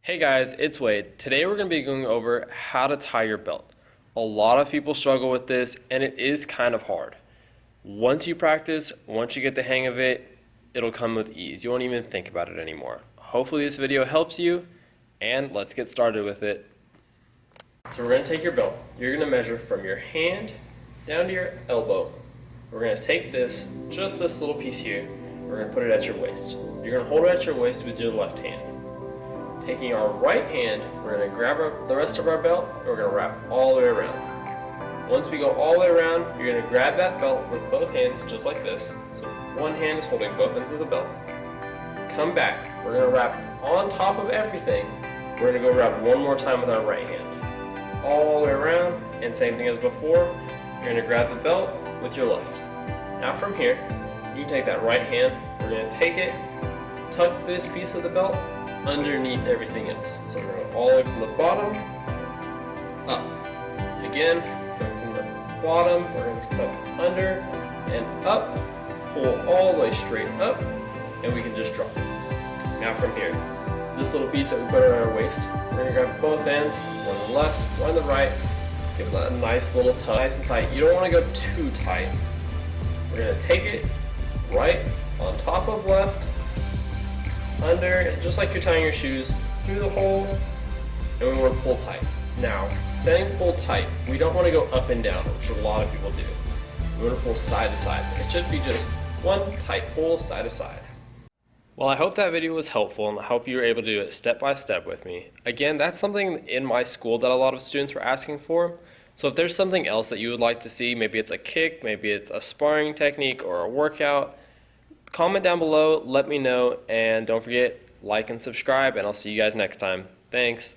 Hey guys, it's Wade. Today we're going to be going over how to tie your belt. A lot of people struggle with this and it is kind of hard. Once you practice, once you get the hang of it, it'll come with ease. You won't even think about it anymore. Hopefully this video helps you, and let's get started with it. So we're going to take your belt. You're going to measure from your hand down to your elbow. We're going to take this, just this little piece here, we're going to put it at your waist. You're going to hold it at your waist with your left hand. Taking our right hand, we're going to grab the rest of our belt, and we're going to wrap all the way around. Once we go all the way around, you're going to grab that belt with both hands, just like this. So one hand is holding both ends of the belt. Come back. We're going to wrap on top of everything. We're going to go wrap one more time with our right hand. All the way around, and same thing as before, you're going to grab the belt with your left. Now from here, you take that right hand, we're going to take it, tuck this piece of the belt underneath everything else. So we're going to go all the way from the bottom up. Again, going from the bottom, we're going to tuck under and up, pull all the way straight up, and we can just drop it. Now from here, this little piece that we put around our waist, we're going to grab both ends, one on the left, one on the right, give it a nice little tug, nice and tight. You don't want to go too tight. We're going to take it right on top of left, under, just like you're tying your shoes, through the hole, and we want to pull tight. Now, saying pull tight, we don't want to go up and down, which a lot of people do. We want to pull side to side. It should be just one tight pull, side to side. Well, I hope that video was helpful, and I hope you were able to do it step by step with me. Again, that's something in my school that a lot of students were asking for. So if there's something else that you would like to see, maybe it's a kick, maybe it's a sparring technique or a workout, comment down below, let me know, and don't forget, like and subscribe, and I'll see you guys next time. Thanks.